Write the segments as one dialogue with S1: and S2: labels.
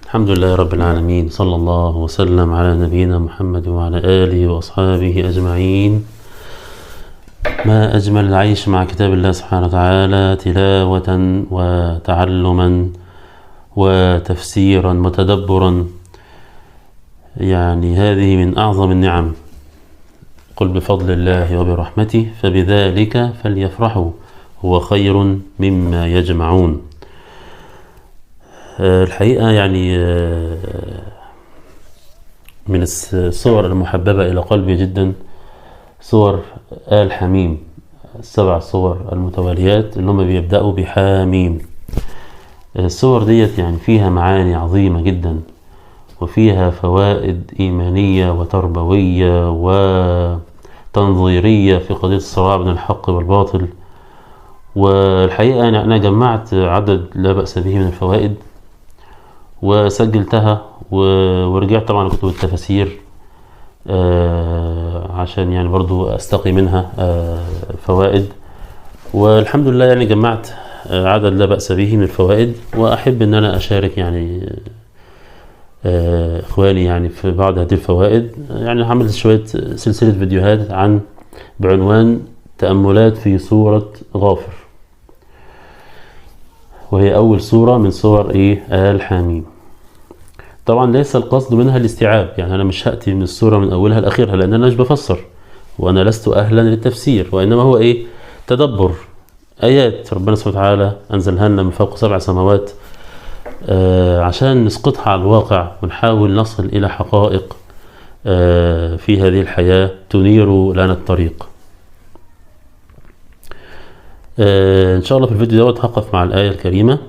S1: الحمد لله رب العالمين، صلى الله وسلم على نبينا محمد وعلى آله وأصحابه أجمعين. ما أجمل العيش مع كتاب الله سبحانه وتعالى، تلاوة وتعلما وتفسيرا وتدبرا. يعني هذه من أعظم النعم. قل بفضل الله وبرحمته فبذلك فليفرحوا هو خير مما يجمعون. الحقيقة يعني من الصور المحببة إلى قلبي جدا صور آل حميم، 7 صور المتواليات اللي هم بيبدأوا بحاميم. الصور ديت يعني فيها معاني عظيمة جدا، وفيها فوائد إيمانية وتربوية وتنظيرية في قضية الصراع بين الحق والباطل. والحقيقة أنا جمعت عدد لا بأس به من الفوائد وسجلتها ورجعت طبعا كتب التفاسير عشان يعني برضو استقي منها فوائد. والحمد لله يعني جمعت عدد لا بأس به من الفوائد، وأحب أن أنا أشارك يعني إخواني يعني في بعض هذه الفوائد. يعني عملت شوية سلسلة فيديوهات بعنوان تأملات في سورة غافر، وهي أول سورة من سور آل حميم. طبعا ليس القصد منها الاستيعاب، يعني أنا مش هأتي من السورة من أولها لآخرها، لأن أنا مش بفسر وأنا لست أهلا للتفسير، وإنما هو تدبر آيات ربنا سبحانه وتعالى أنزلها لنا من فوق 7 سماوات عشان نسقطها على الواقع ونحاول نصل إلى حقائق في هذه الحياة تنير لنا الطريق. إن شاء الله في الفيديو دوت هقف مع الآية الكريمة.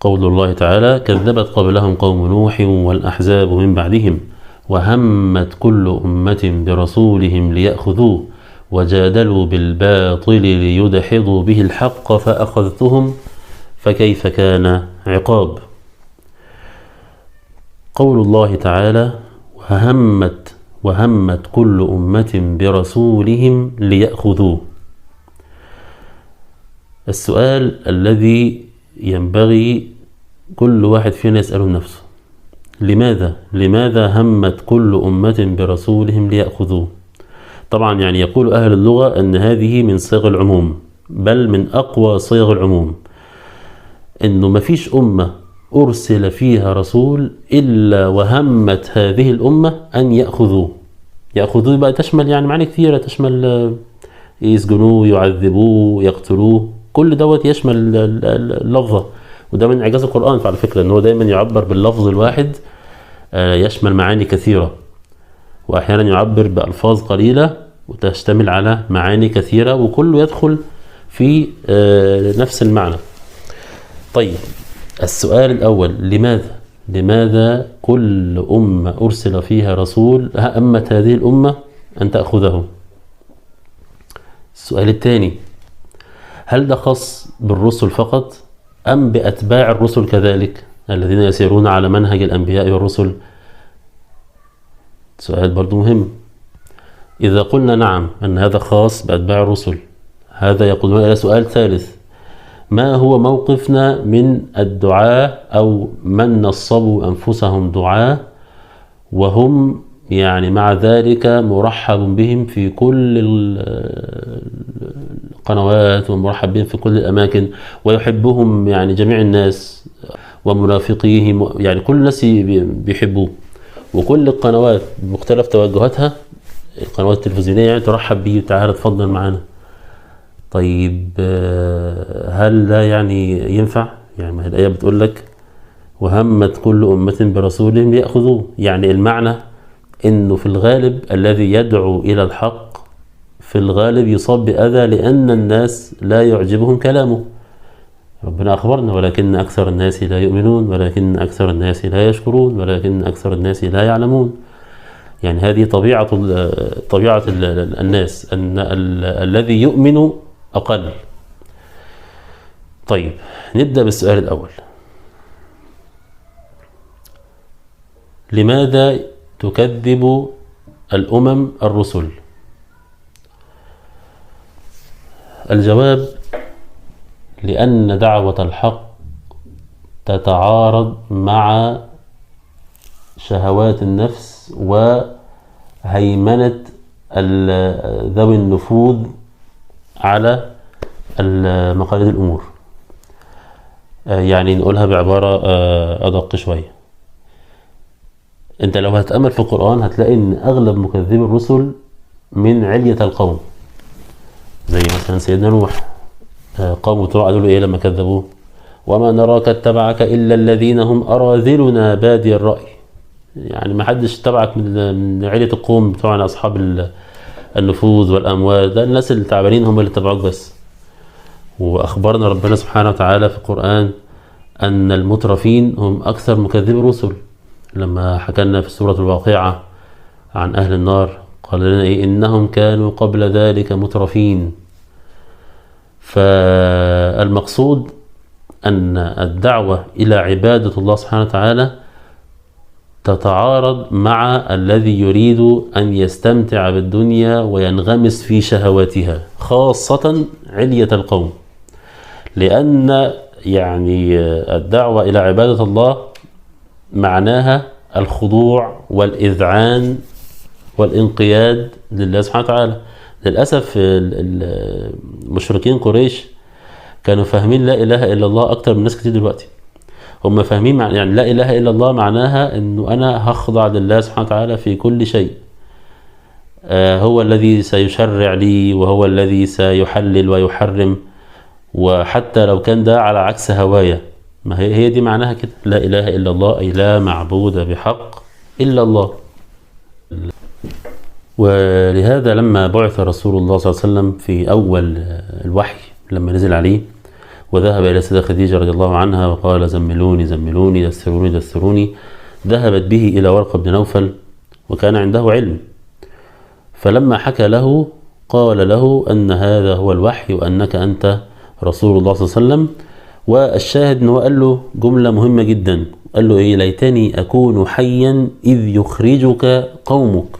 S1: قول الله تعالى: كذبت قبلهم قوم نوح والأحزاب من بعدهم وهمت كل أمة برسولهم ليأخذوه وجادلوا بالباطل ليدحضوا به الحق فأخذتهم فكيف كان عقاب. قول الله تعالى: وهمت كل أمة برسولهم ليأخذوه. السؤال الذي ينبغي كل واحد فينا يسأله نفسه: لماذا همت كل أمة برسولهم ليأخذوه؟ طبعا يعني يقول أهل اللغة أن هذه من صيغ العموم، بل من أقوى صيغ العموم، أنه ما فيش أمة أرسل فيها رسول إلا وهمت هذه الأمة أن يأخذوه بقى تشمل يعني معاني كثيرة، تشمل يسجنوه، يعذبوه، يقتلوه، كل دوت يشمل اللفظة. وده من إعجاز القرآن على فكرة، أنه دايما يعبر باللفظ الواحد يشمل معاني كثيرة، وأحيانا يعبر بألفاظ قليلة وتشتمل على معاني كثيرة، وكله يدخل في نفس المعنى. طيب، السؤال الأول: لماذا كل أمة أرسل فيها رسول همت هذه الأمة أن تأخذه؟ السؤال الثاني: هل ده خاص بالرسل فقط أم بأتباع الرسل كذلك الذين يسيرون على منهج الأنبياء والرسل؟ سؤال برضو مهم. إذا قلنا نعم أن هذا خاص بأتباع الرسل، هذا يقودنا إلى سؤال ثالث: ما هو موقفنا من الدعاء أو من نصبوا أنفسهم دعاء وهم يعني مع ذلك مرحب بهم في كل القنوات ومرحب بهم في كل الأماكن ويحبهم يعني جميع الناس ومرافقيهم، يعني كل الناس بيحبوه، وكل القنوات بمختلف توجهاتها، القنوات التلفزيونية يعني ترحب بيه وتعالى تفضل معنا. طيب هل ده يعني ينفع؟ يعني ما الآية بتقول لك وهمت كل أمة برسولهم ليأخذوه، يعني المعنى إنه في الغالب الذي يدعو إلى الحق في الغالب يصاب بأذى، لأن الناس لا يعجبهم كلامه. ربنا أخبرنا: ولكن أكثر الناس لا يؤمنون، ولكن أكثر الناس لا يشكرون، ولكن أكثر الناس لا يعلمون. يعني هذه طبيعة الناس، أن الذي يؤمن أقل. طيب، نبدأ بالسؤال الأول: لماذا تكذب الأمم الرسل؟ الجواب: لأن دعوة الحق تتعارض مع شهوات النفس وهيمنة ذوي النفوذ على مقاليد الأمور. يعني نقولها بعبارة أدق شوية. انت لو هتأمل في القرآن هتلاقي ان اغلب مكذبي الرسل من علية القوم، زي مثلا سيدنا نوح. قوم تروح قالوا له ايه لما كذبوه؟ وما نراك اتبعك الا الذين هم اراذلنا بادي الرأي. يعني ما حدش تبعك من علية القوم بتوعنا، اصحاب النفوذ والاموال، ده الناس اللي تعبانين هم اللي تبعوك بس. واخبرنا ربنا سبحانه وتعالى في القرآن ان المترفين هم اكثر مكذبي الرسل، لما حكينا في سورة الواقعة عن أهل النار قال لنا إيه؟ إنهم كانوا قبل ذلك مترفين. فالمقصود أن الدعوة إلى عبادة الله سبحانه وتعالى تتعارض مع الذي يريد أن يستمتع بالدنيا وينغمس في شهواتها، خاصة علية القوم. لأن يعني الدعوة إلى عبادة الله معناها الخضوع والإذعان والانقياد لله سبحانه وتعالى. للأسف المشركين قريش كانوا فاهمين لا إله إلا الله أكتر من ناس كتير دلوقتي. هم فاهمين يعني لا إله إلا الله معناها أنه أنا هخضع لله سبحانه وتعالى في كل شيء. هو الذي سيشرع لي وهو الذي سيحلل ويحرم، وحتى لو كان ده على عكس هوايا. ما هي دي معناها كده، لا إله إلا الله أي لا معبود بحق إلا الله. ولهذا لما بعث رسول الله صلى الله عليه وسلم في أول الوحي لما نزل عليه وذهب إلى سيدة خديجة رضي الله عنها وقال زملوني زملوني دثروني دثروني، ذهبت به إلى ورقة بن نوفل وكان عنده علم، فلما حكى له قال له أن هذا هو الوحي وأنك أنت رسول الله صلى الله عليه وسلم. والشاهد أنه قال له جملة مهمة جدا، قال له إيه؟ ليتني أكون حيا إذ يخرجك قومك.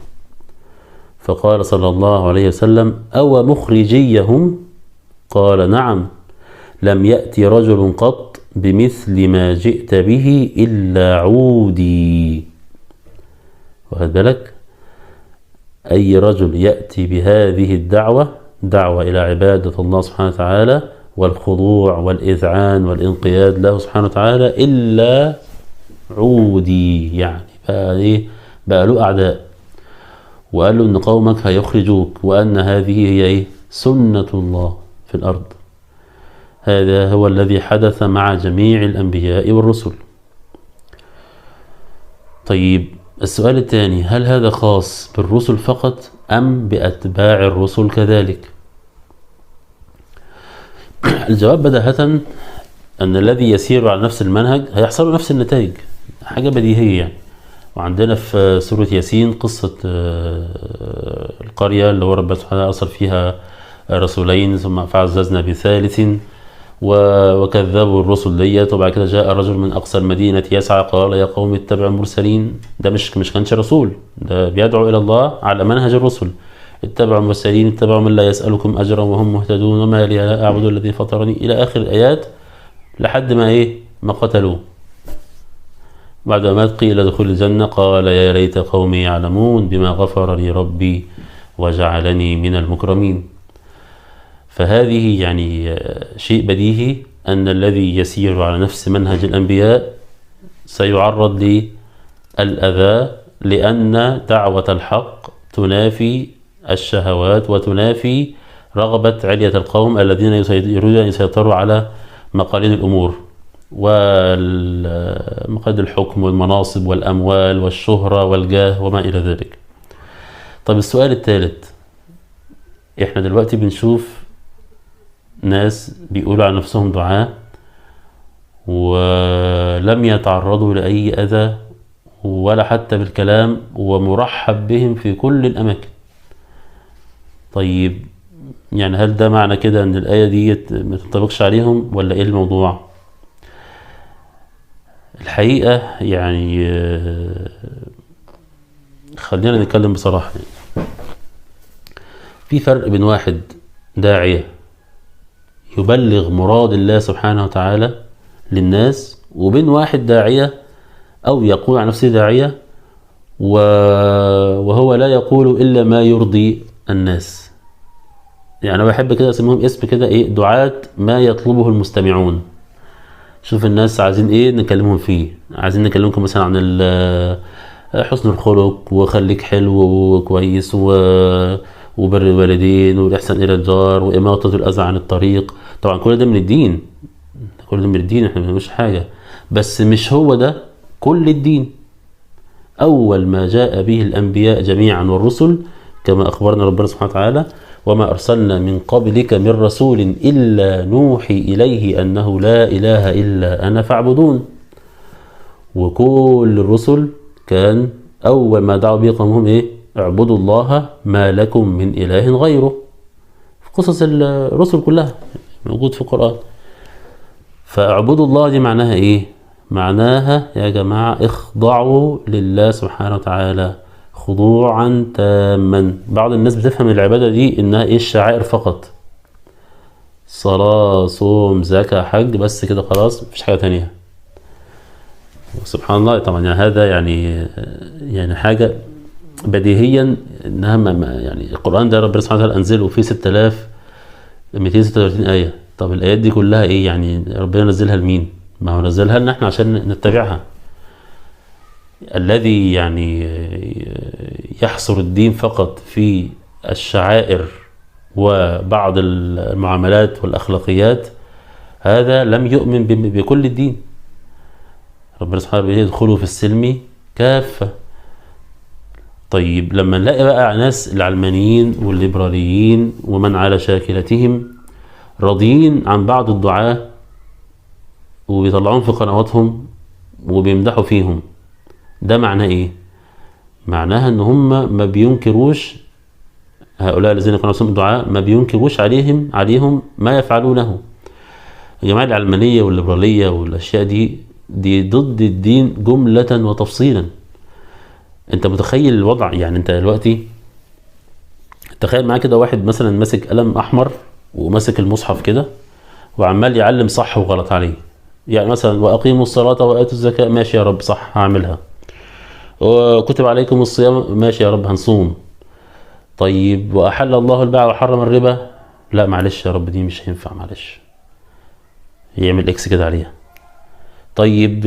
S1: فقال صلى الله عليه وسلم أو مخرجيهم؟ قال نعم، لم يأتي رجل قط بمثل ما جئت به إلا عودي. واخد بالك؟ أي رجل يأتي بهذه الدعوة، دعوة إلى عبادة الله سبحانه وتعالى والخضوع والإذعان والانقياد له سبحانه وتعالى، إلا عودي، يعني بقى إيه؟ بقى له أعداء. وقال له إن قومك هيخرجوك، وأن هذه هي إيه؟ سنة الله في الأرض. هذا هو الذي حدث مع جميع الأنبياء والرسل. طيب السؤال الثاني، هل هذا خاص بالرسل فقط أم بأتباع الرسل كذلك؟ الجواب بداهة أن الذي يسير على نفس المنهج هيحصل له نفس النتائج، حاجة بديهية يعني. وعندنا في سورة ياسين قصة القرية اللي هو ربنا سبحانه أرسل فيها رسولين ثم فعززنا بثالث وكذبوا الرسل ديت، وبعد كده جاء رجل من أقصى المدينة يسعى قال يا قوم اتبعوا المرسلين. ده مش كانش رسول، ده بيدعو إلى الله على منهج الرسل. اتبعوا المرسلين، اتبعوا من لا يسألكم أجرا وهم مهتدون وما لي لا أعبد الذي فطرني، إلى آخر الآيات لحد ما قتلوه. بعد ما قيل ادخل الجنة قال يا ليت قومي يعلمون بما غفر لي ربي وجعلني من المكرمين. فهذه يعني شيء بديهي أن الذي يسير على نفس منهج الأنبياء سيعرض للأذى، لأن دعوة الحق تنافي الشهوات وتنافي رغبة علية القوم الذين يريدون أن يسيطروا على مقاليد الأمور ومقاليد الحكم والمناصب والأموال والشهرة والجاه وما إلى ذلك. طب السؤال الثالث، إحنا دلوقتي بنشوف ناس بيقولوا على نفسهم دعاة ولم يتعرضوا لأي أذى ولا حتى بالكلام ومرحب بهم في كل الأماكن. طيب يعني هل ده معنى كده أن الآية دي ما تنطبقش عليهم ولا إيه الموضوع؟ الحقيقة يعني خلينا نتكلم بصراحة. في فرق بين واحد داعية يبلغ مراد الله سبحانه وتعالى للناس وبين واحد داعية أو يقول عن نفسه داعية وهو لا يقول إلا ما يرضي الناس. يعني أنا بحب كده أسميهم اسم كده إيه، دعاة ما يطلبه المستمعون. شوف الناس عايزين إيه نكلمهم فيه، عايزين نكلمكم مثلا عن حسن الخلق وخليك حلو وكويس وبر الوالدين والإحسان إلى الجار وإماطة الأذى عن الطريق. طبعا كل ده من الدين، كل ده من الدين، احنا ما بنعملش حاجة، بس مش هو ده كل الدين. أول ما جاء به الأنبياء جميعا والرسل كما أخبرنا ربنا سبحانه وتعالى: وما أرسلنا من قبلك من رسول إلا نوحي إليه أنه لا إله إلا أنا فاعبدون. وكل الرسل كان أول ما دعوا به قومهم إيه؟ اعبدوا الله ما لكم من إله غيره. في قصص الرسل كلها موجود في القرآن. فاعبدوا الله دي معناها إيه؟ معناها يا جماعة اخضعوا لله سبحانه وتعالى خضوعا تاما. بعض الناس بتفهم العبادة دي إنها إيه؟ الشعائر فقط، صلاة صوم زكاة حج، بس كده خلاص مفيش حاجة تانية. سبحان الله. طبعا يعني هذا يعني حاجة بديهيا انها يعني القرآن ده ربنا سبحانه وتعالى انزله فيه 6236 آية. طب الآيات دي كلها ايه يعني؟ ربنا نزلها لمين؟ ما هو نزلها لنا احنا عشان نتبعها. الذي يعني يحصر الدين فقط في الشعائر وبعض المعاملات والأخلاقيات هذا لم يؤمن بكل الدين. ربنا سبحانه وتعالى يدخلوا في السلم كافة. طيب لما نلاقي بقى ناس العلمانيين والليبراليين ومن على شاكلتهم راضيين عن بعض الدعاة وبيطلعون في قنواتهم وبيمدحوا فيهم، ده معناه ايه؟ معناها ان هم ما بينكروش، هؤلاء الذين كانوا يسمون الدعاة ما بينكروش عليهم ما يفعلونه. الجماعة العلمانية والليبرالية والاشياء دي ضد الدين جملة وتفصيلا. انت متخيل الوضع؟ يعني انت دلوقتي تخيل معاك كده واحد مثلا ماسك قلم احمر وماسك المصحف كده وعمال يعلم صح وغلط عليه. يعني مثلا واقيموا الصلاة واتوا الزكاة، ماشي يا رب صح هعملها. وكتب عليكم الصيام، ماشي يا رب هنصوم. طيب واحل الله البيع وحرم الربا، لا معلش يا رب دي مش هينفع، معلش. يعمل اكس كده عليها. طيب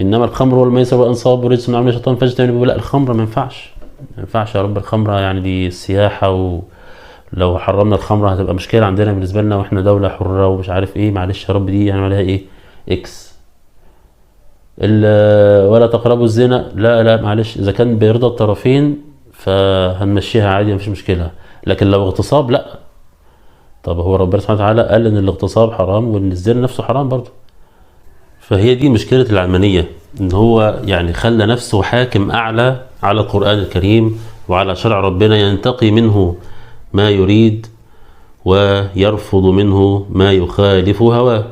S1: انما الخمر والميسر والانصاب ورجس من عمل الشيطان فاجتنبوه، لا الخمره ما ينفعش يا رب، الخمره يعني دي سياحه، ولو حرمنا الخمره هتبقى مشكله عندنا بالنسبه لنا واحنا دوله حره ومش عارف ايه، معلش يا رب دي يعني عليها ايه اكس. ولا تقربوا الزنا، لا معلش اذا كان بيرضى الطرفين فهنمشيها عادي مفيش مشكله، لكن لو اغتصاب لا. طب هو ربنا سبحانه وتعالى قال ان الاغتصاب حرام وان الزنا نفسه حرام برضه. فهي دي مشكلة العلمانية، ان هو يعني خلى نفسه حاكم اعلى على القرآن الكريم وعلى شرع ربنا، ينتقي منه ما يريد ويرفض منه ما يخالف هواه.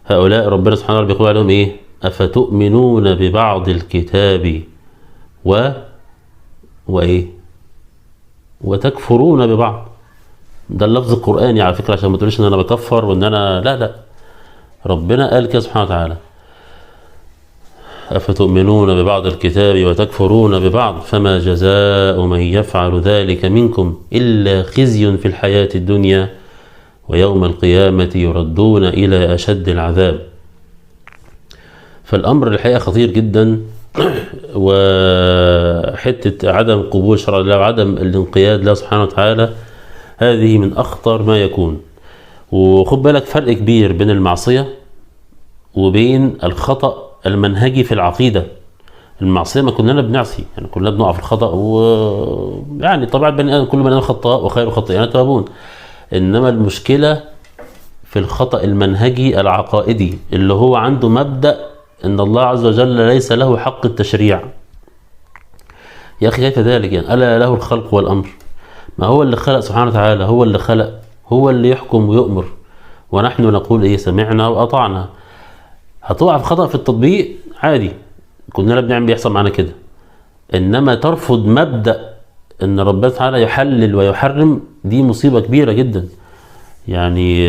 S1: هؤلاء ربنا سبحانه وتعالى بيقول عليهم ايه؟ افتؤمنون ببعض الكتاب وايه وتكفرون ببعض. ده اللفظ القرآني على فكرة، عشان ما تقوليش ان انا بكفر وان انا لا. ربنا قال كده سبحانه وتعالى: أفتؤمنون ببعض الكتاب وتكفرون ببعض فما جزاء من يفعل ذلك منكم إلا خزي في الحياة الدنيا ويوم القيامة يردون إلى أشد العذاب. فالأمر الحقيقة خطير جدا. وحتة عدم قبول شرع الله وعدم الانقياد له سبحانه وتعالى هذه من أخطر ما يكون. وخد بالك فرق كبير بين المعصية وبين الخطأ المنهجي في العقيدة. المعصية ما كلنا بنعصي، يعني كلنا بنقع في الخطأ، ويعني طبعا بني آدم كل بني آدم خطاء وخير الخطائين التوابون. إنما المشكلة في الخطأ المنهجي العقائدي اللي هو عنده مبدأ إن الله عز وجل ليس له حق التشريع. يا أخي كيف ذلك؟ يعني ألا له الخلق والأمر؟ ما هو اللي خلق سبحانه وتعالى، هو اللي خلق، هو اللي يحكم ويؤمر، ونحن نقول ايه؟ سمعنا وأطعنا. هتقع في خطأ في التطبيق عادي، كلنا بنعمل بيحصل معنا كده. انما ترفض مبدأ ان ربنا تعالى يحلل ويحرم، دي مصيبة كبيرة جدا. يعني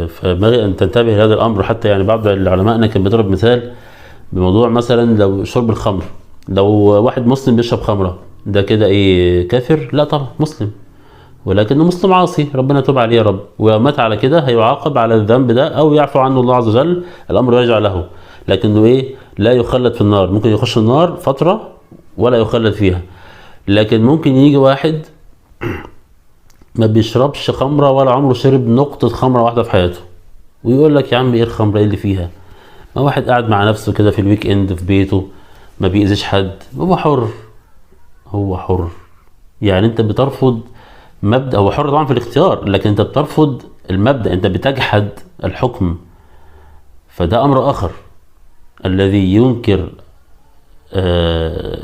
S1: فينبغي أن تنتبه لهذا الأمر. حتى يعني بعض العلماء كان بيضرب مثال بموضوع مثلا لو شرب الخمر، لو واحد مسلم بيشرب خمرة ده كده ايه كافر؟ لا طبعا مسلم، ولكنه مسلم عاصي، ربنا يتوب عليه يا رب، ومات على كده هيعاقب على الذنب ده او يعفو عنه الله عز وجل، الامر يرجع له، لكنه ايه لا يخلد في النار. ممكن يخش النار فترة ولا يخلد فيها. لكن ممكن يجي واحد ما بيشربش خمرة ولا عمره شرب نقطة خمرة واحدة في حياته، ويقول لك يا عم ايه الخمرة ايه اللي فيها؟ ما واحد قاعد مع نفسه كده في الويك اند في بيته ما بيأذيش حد، هو حر، هو حر. يعني انت بترفض مبدأ، هو حر طبعا في الاختيار، لكن انت بترفض المبدأ، انت بتجحد الحكم، فده امر اخر. الذي ينكر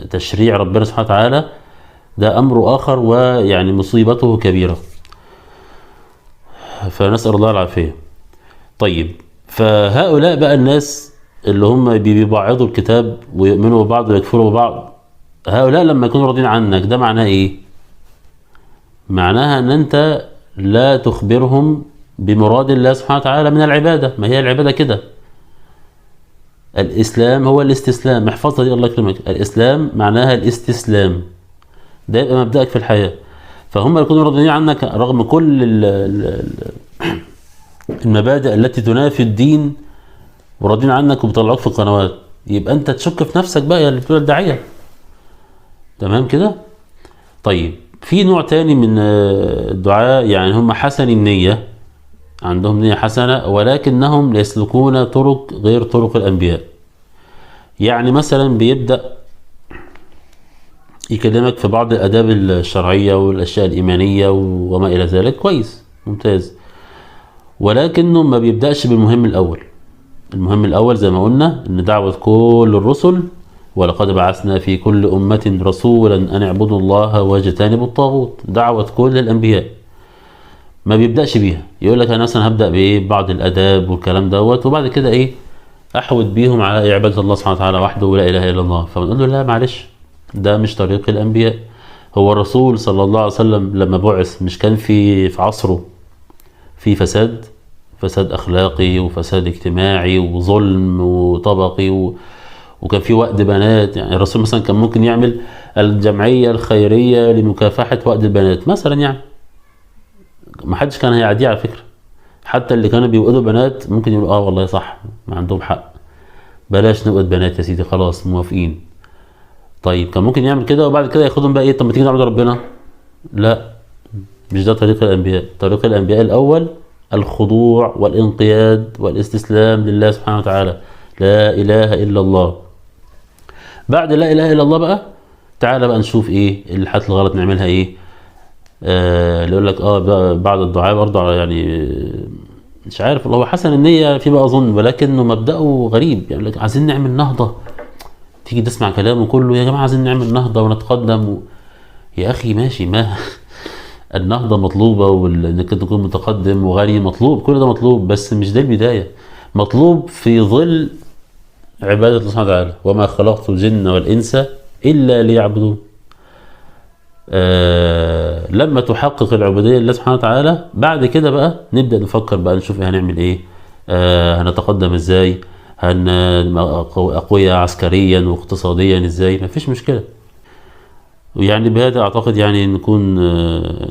S1: تشريع ربنا سبحانه وتعالى ده امر اخر، ويعني مصيبته كبيرة، فنسأل الله العافية. طيب، فهؤلاء بقى الناس اللي هم بيبعضوا الكتاب ويؤمنوا ببعض ويكفروا ببعض، هؤلاء لما يكونوا راضين عنك ده معناه ايه؟ معناها ان انت لا تخبرهم بمراد الله سبحانه وتعالى من العبادة. ما هي العبادة كده، الاسلام هو الاستسلام، احفظها دي الله يكرمك، الاسلام معناها الاستسلام، ده يبقى مبدأك في الحياة. فهم يكونوا راضيين عنك رغم كل المبادئ التي تنافي الدين، وراضين عنك وبيطلعوك في القنوات، يبقى انت تشك في نفسك بقى يا اللي بتقول الداعية. تمام كده؟ طيب، في نوع تاني من الدعاء، يعني هم حسن النية، عندهم نية حسنة ولكنهم يسلكون طرق غير طرق الأنبياء. يعني مثلا بيبدأ يكلمك في بعض الآداب الشرعية والأشياء الإيمانية وما إلى ذلك، كويس ممتاز، ولكنه ما بيبدأش بالمهم الأول. المهم الأول زي ما قلنا إن دعوة كل الرسل، ولقد بعثنا في كل أمة رسولا أن اعبدوا الله واجتنبوا الطاغوت، دعوة كل الأنبياء ما بيبدأش بيها. يقول لك أنا مثلا هبدأ بإيه؟ بعض الآداب والكلام دوت، وبعد كده إيه؟ أحود بيهم على عبادة الله سبحانه وتعالى وحده ولا إله إلا الله. فبنقول له لا معلش، ده مش طريق الأنبياء. هو الرسول صلى الله عليه وسلم لما بعث مش كان في عصره في فساد أخلاقي وفساد اجتماعي وظلم وطبقي وكان في وأد بنات؟ يعني الرسول مثلا كان ممكن يعمل الجمعية الخيرية لمكافحة وأد البنات مثلا، يعني ما حدش كان هيعديه على فكرة. حتى اللي كانوا بيوأدوا بنات ممكن يقولوا والله صح، ما عندهم حق، بلاش نوأد بنات يا سيدي، خلاص موافقين. طيب كان ممكن يعمل كده وبعد كده ياخدهم بقى ايه؟ طب ما تيجي نعبد ربنا. لا، مش ده طريق الأنبياء. طريق الأنبياء الأول الخضوع والانقياد والاستسلام لله سبحانه وتعالى، لا إله إلا الله. بعد لا إله إلا الله بقى تعالى بقى نشوف ايه الحاجات الغلط نعملها ايه. اللي يقول لك بعض الدعاء برضه يعني مش عارف والله، هو حسن النية في بقى أظن، ولكنه مبدأه غريب. يعني لك عايزين نعمل نهضة، تيجي تسمع كلامه كله يا جماعة عايزين نعمل نهضة ونتقدم يا أخي ماشي، ما النهضة مطلوبة، وإنك تكون متقدم وغني مطلوب، كل ده مطلوب، بس مش ده البداية. مطلوب في ظل عبادة الله سبحانه وتعالى، وما خلقت الجن والإنس إلا ليعبدون. لما تحقق العبودية لله سبحانه وتعالى، بعد كده بقى نبدأ نفكر بقى نشوف هنعمل ايه، هنتقدم ازاي، أقوياء عسكريا واقتصاديا ازاي، مفيش مشكلة. ويعني بهذا أعتقد يعني نكون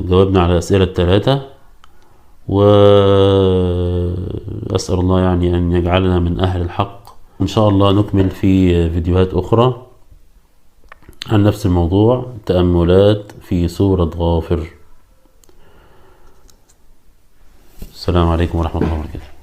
S1: جاوبنا على الأسئلة الثلاثة، وأسأل الله يعني أن يجعلنا من أهل الحق. إن شاء الله نكمل في فيديوهات أخرى عن نفس الموضوع، تأملات في سورة غافر. السلام عليكم ورحمة الله وبركاته.